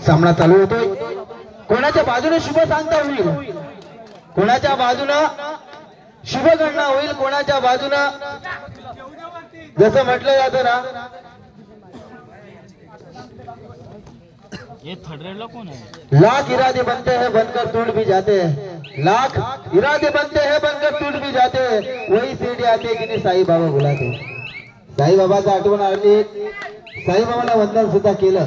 सामना चालू होतोय. कोणाच्या बाजूने शुभ सांगता होईल, कोणाच्या बाजूने शुभ गणना होईल, कोणाच्या बाजूने जसं म्हटलं जातं ना, ये थर्ड रेड ला कौन है? लाख इरादे बनते हैं बनकर टूट भी जाते हैं, लाख इरादे बनते हैं बनकर टूट भी जाते हैं, वही सीढ़ी आते की नाही साई बाबा बुलाते. साई बाबाचं आठवण आली, साई बाबाला वंदन सुद्धा केलं.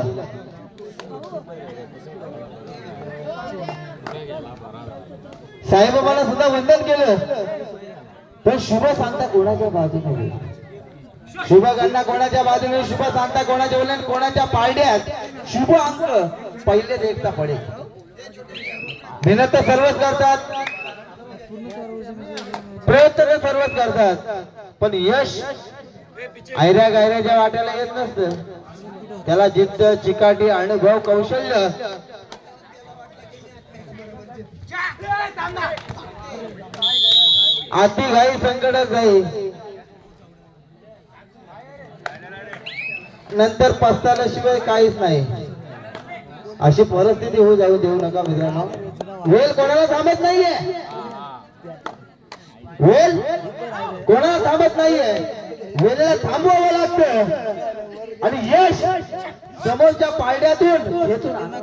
साई बाबाला सुद्धा वंदन केलं. पण शुभ सांगता कोणाच्या बाजूने होईल, शुभ गणना कोणाच्या बाजूने, शुभ सांगता कोणाच्या बोलून, कोणाच्या पारड्यात शुभ अंक पहिले देखता पडेल. मेहनत तर सर्वच करतात, प्रयत्न तर सर्वच करतात, पण यश आयऱ्या गायऱ्याच्या वाट्याला येत नसतं. त्याला जिद्द, चिकाटी, अनुभव, कौशल्य आती घाई संकटात जाई, नंतर पस्ताल्याशिवाय काहीच नाही. अशी परिस्थिती होऊ जाऊ देऊ नका मित्रांनो. वेल कोणाला थांबत नाहीये, वेल कोणाला थांबत नाहीये. वेळेला थांबवावं लागतं आणि यश समोरच्या पायड्यातून खेचून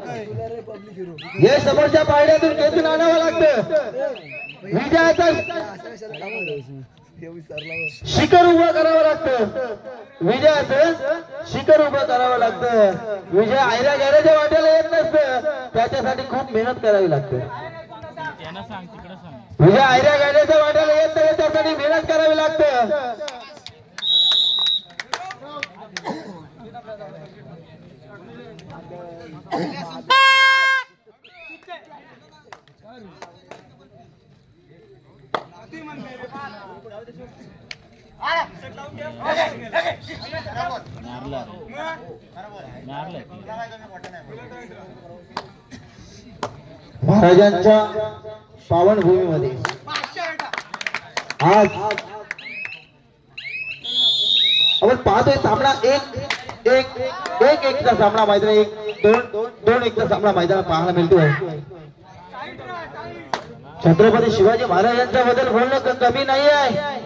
यश समोरच्या पायड्यातून खेचून आणावं लागतं. विजयाचा शिखर उभं करावं लागतं, विजयाचं शिखर उभं करावं लागतं. विजय आयऱ्या गैऱ्याच्या वाट्याला येत नसतं, त्याच्यासाठी खूप मेहनत करावी लागते. विजय आयऱ्या गैऱ्याच्या वाट्याला येत नाही, त्यासाठी मेहनत करावी लागतं. महाराजांच्या पावनभूमीमध्ये आज आपण पाहतोय सामना एकचा सामना मैदान, दोन एकचा सामना मैदानात पाहायला मिळतोय. छत्रपती शिवाजी महाराजांच्या बद्दल बोलणं कमी नाही आहे,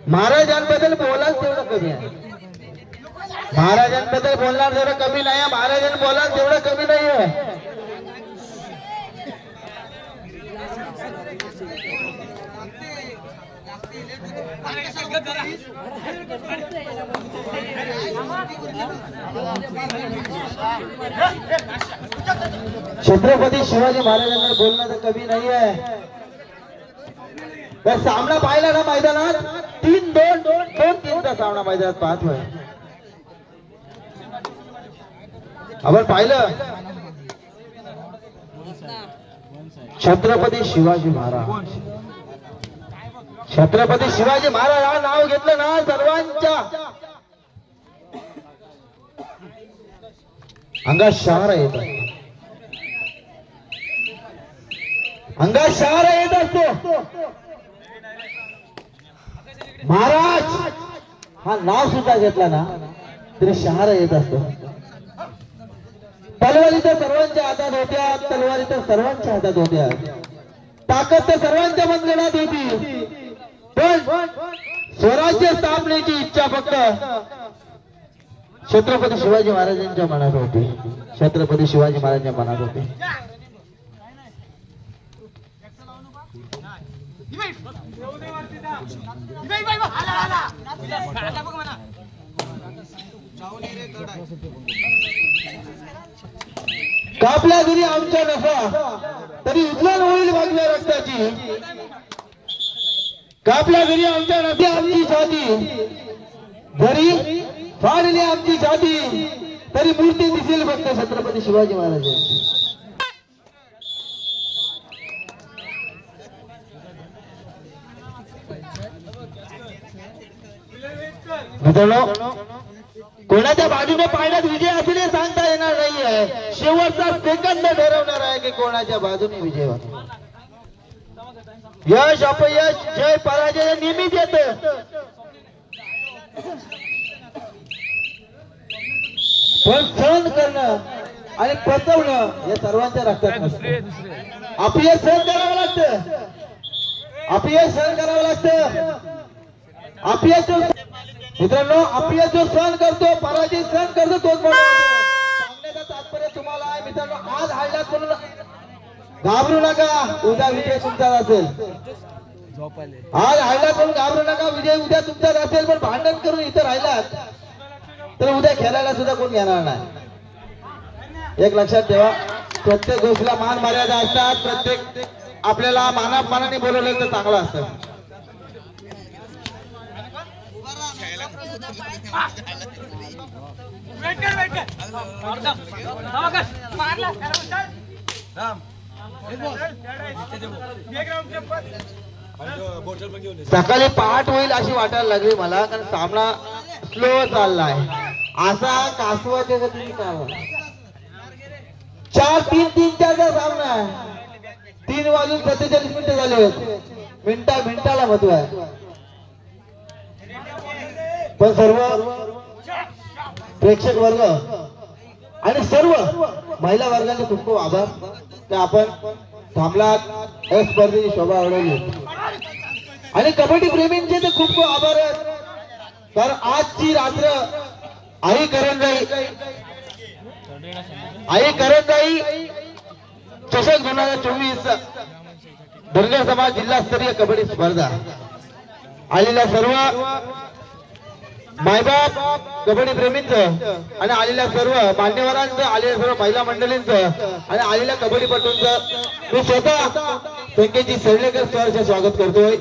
महाराजांबद्दल बोलाच तेवढं कमी आहे. महाराजांबद्दल बोलणार तेवढं कमी नाही आहे, महाराजांनी बोलाच तेवढं कमी नाही आहे. छत्रपती शिवाजी महाराजांना बोलणं तर कमी नाही आहे. तर सामना पाहिला ना मैदानात, 3-2-2-3चा सामना मैदानात पाहतोय आपण. पाहिलं छत्रपती शिवाजी महाराज, छत्रपती शिवाजी महाराज हा नाव घेतलं ना सर्वांच्या अंगात शहर येत, अंगात शहर येत असतो. महाराज हा नाव सुद्धा घेतला ना तरी शहर येत असतो. तलवारी तर सर्वांच्या हातात होत्या, तलवारी तर सर्वांच्या हातात होत्या, ताकद तर सर्वांच्या मनगणात होती, पण स्वराज्य स्थापनेची इच्छा फक्त छत्रपती शिवाजी महाराजांच्या मनात होती, छत्रपती शिवाजी महाराजांच्या मनात होती. कापल्या जरी आमच्या नफा तरी उचलून होईल भागल्या रक्ताची, कापल्या जरी आमच्या नफी आमची छाती, जरी फाडली आमची छाती तरी मूर्ती दिसेल फक्त छत्रपती शिवाजी महाराजांची. मित्रांनो कोणाच्या बाजूने पाण्यात विजय असेल हे सांगता येणार नाहीये. शेवटचा सेकंद ठरवणार आहे की कोणाच्या बाजूने विजय होतो. यश अपयश जय पराजय नेहमीच येतं, पण सहन करणं आणि पचवणं हे सर्वांच्या रक्तात नसतं. अपयश सहन करावं लागतं. अपयश सहन करावं लागतं. अपयश मित्रांनो, अपयश जो सहन करतो, पराजय सहन करतो, तोच मोठा होतो. सांगण्याचं तात्पर्य तुम्हाला आहे मित्रांनो, आज हारलात म्हणून घाबरू नका, उद्या विजय तुमचाच असेल. आज हारलात म्हणून घाबरू नका, विजय उद्या तुमचाच असेल. पण भांडण करून इथं राहिलात तर उद्या खेळायला सुद्धा कोण घेणार नाही. एक लक्षात ठेवा, प्रत्येक गोष्टीला मान मर्यादा असतात. प्रत्येक आपल्याला मानाने बोलवलं तर चांगलं असतं. सकाळी पहाट होईल अशी वाटायला लागली मला, कारण सामना स्लो चाललाय. असा कासवाच्या गतीने चालला. 4-3-3-4चा सामना आहे. 3 वाजून 47 मिनिटं झाले. मिनिटाला महत्व आहे. पण सर्व प्रेक्षक वर्ग आणि सर्व महिला वर्गाचे खूप खूप आभार की आपण थांबलात. या स्पर्धेची शोभा वाढवली. आणि कबड्डी प्रेमींचे तर खूप खूप आभार आहेत. कारण आजची रात्र आई करंजाई चषक 2024 धनगर समाज जिल्हास्तरीय कबड्डी स्पर्धा आलेल्या सर्व मायबाप कबड्डी प्रेमींचं आणि आलेल्या सर्व मान्यवरांचं, आलेल्या सर्व महिला मंडळींचं आणि आलेल्या कबड्डीपटूंचं मी स्वतः संकेतजी सडलेकर सरचे स्वागत करतोय.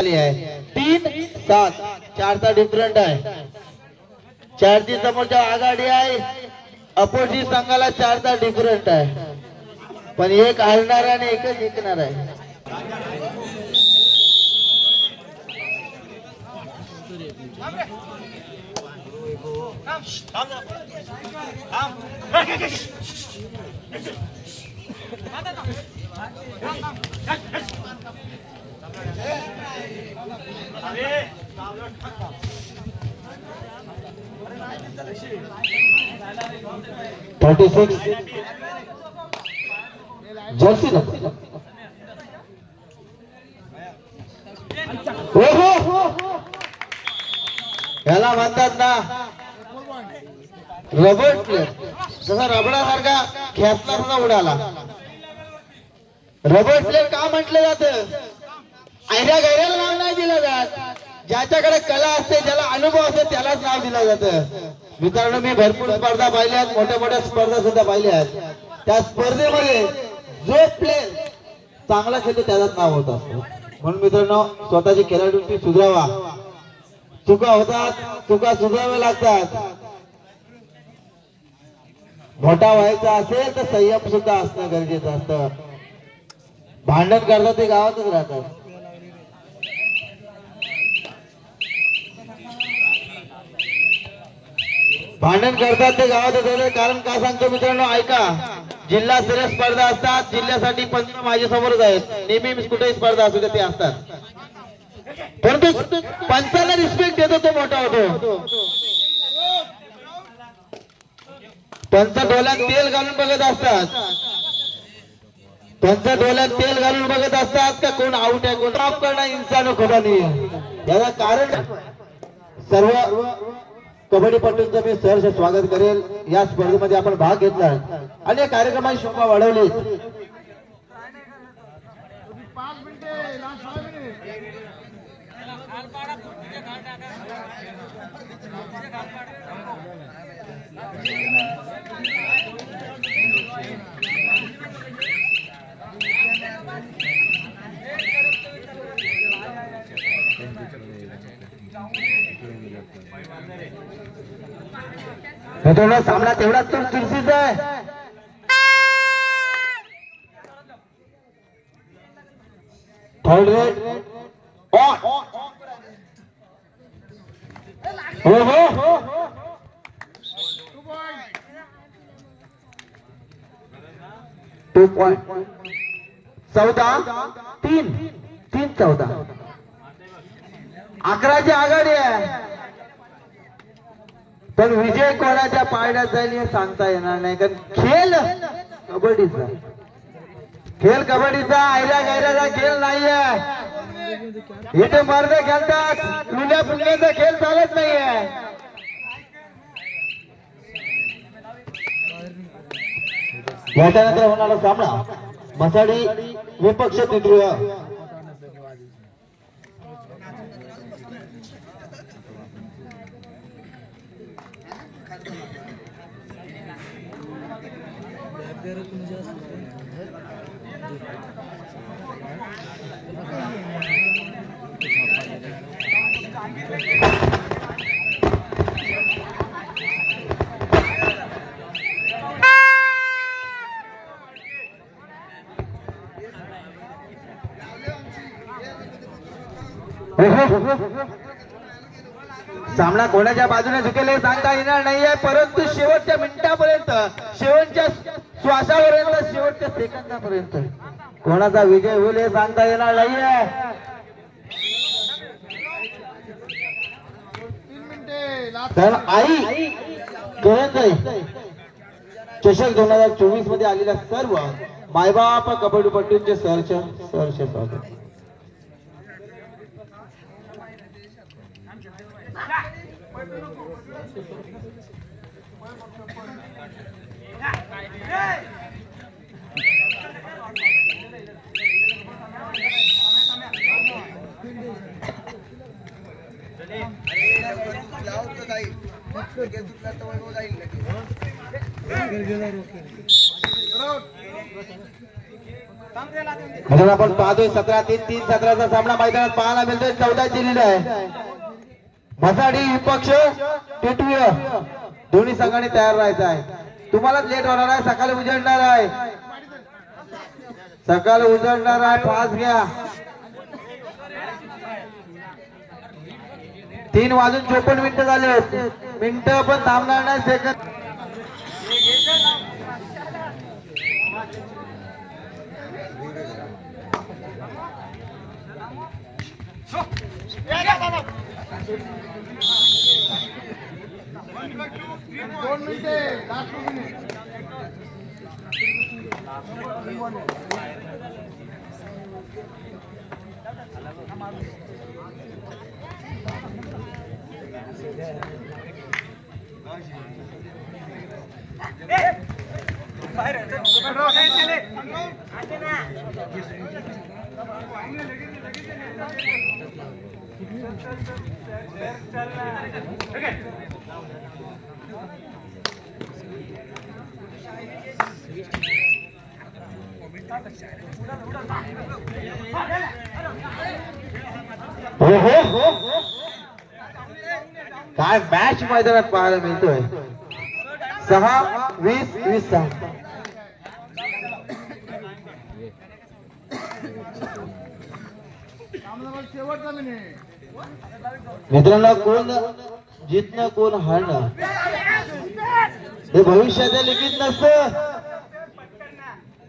आहे 3-7 4चा डिफरंट आहे. 4ची समोरच्या आघाडी आहे. अपोजिट संघाला 4चा डिफरंट आहे. पण एक हारणार आणि एकच जिंकणार आहे. जर्सी याला म्हणतात ना रबर प्लेअर. जसा रबडासारखा खेचला सुद्धा उडाला. रबर प्लेअर का म्हटलं जातं? ऐऱ्या गैऱ्याला नाव नाही दिलं जात. ज्याच्याकडे कला असते, ज्याला अनुभव असते, त्यालाच नाव दिलं जातं. मित्रांनो, मी भरपूर स्पर्धा पाहिल्या आहेत, मोठ्या मोठ्या स्पर्धा सुद्धा पाहिल्या आहेत. त्या स्पर्धेमध्ये जो प्लेअर चांगला खेळतो त्यालाच नाव होत असतं. म्हणून मित्रांनो, स्वतःची खेळाडूंची सुधारावा. चुका होतात, चुका सुधाराव्या लागतात. मोठा व्हायचा असेल तर संयम सुद्धा असणं गरजेचं असतं. भांडण करतात ते गावातच राहतात. भांडण करतात ते गावातच राहतात. कारण का सांगतो मित्रांनो, ऐका. जिल्हास्तरीय स्पर्धा असतात. जिल्ह्यासाठी पंच माझ्यासमोरच आहेत. नेहमी कुठेही स्पर्धा असू दे ते असतात. परंतु पंचाला रिस्पेक्ट देतो तो मोठा होतो. पंच डोळ्यात तेल घालून बघत असतात. पंच डोळ्यात तेल घालून बघत असतात का कोण आउट आहे, कोण माफ करणार इंसान खुदा नाही. याला कारण सर्व कबड्डीपटूंचं मी सहर्ष स्वागत करेल. या स्पर्धेमध्ये आपण भाग घेतला आणि या कार्यक्रमाची शोभा वाढवली. मित्रांनो, सामना तेवढाच तर चुरशीचा आहे. Third red on. हो हो 2 पॉइंट 14-3 11ची आघाडी आहे. पण विजय कोणाच्या पारड्यात जाईल हे सांगता येणार नाही. कारण खेळ कबड्डीचा आयऱ्या गैऱ्याचा खेळ नाहीये. इथे मर्द खेळतात, लुल्या पुण्याचा खेळ चालत नाहीये. याच्यानंतर होणारा सामना मसाडी विपक्ष नेतृत्व. सामना कोणाच्या बाजूने झुकेल हे सांगता येणार नाहीये. परंतु शेवटच्या मिनिटापर्यंत, शेवटच्या श्वासापर्यंत, शेवटच्या सेकंदापर्यंत कोणाचा विजय होईल हे सांगता येणार नाहीये. तर आई चषक 2024 मध्ये आलेल्या सर्व मायबाप कबड्डीपट्टूंचे सहर्ष स्वागत. म्हणून आपण पाहतोय 17-3 17चा सामना मैदानात पाहायला मिळतोय. 14 दिलेला आहे. मसाडी विपक्ष टिटवी दोन्ही संघाने तयार राहायचं आहे. तुम्हालाच लेट होणार आहे. सकाळी उजळणार आहे. फास्ट घ्या. 3:54 झाले. मिनिटं पण थांबणार नाही. सेकंद काय मॅच मैदानात पाहायला मिळतोय. 6-20-20. मित्रांनो, कोण जितणं कोण हारणं हे भविष्याच्या लिखित नसतं.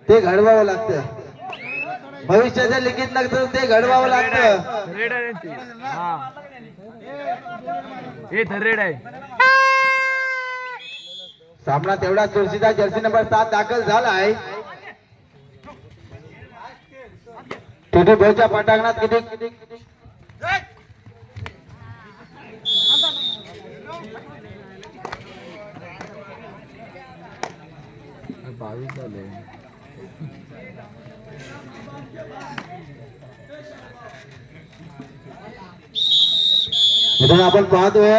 ते घडवावं लागतं. भविष्याच्या लिखित नसतं, ते घडवावं लागतं. सामना तेवढा चुरशीचा. जर्सी नंबर 7 दाखल झाला आहे. टिटी भाऊच्या पाठांगणात किती 22 झाले. आपण पाहतोय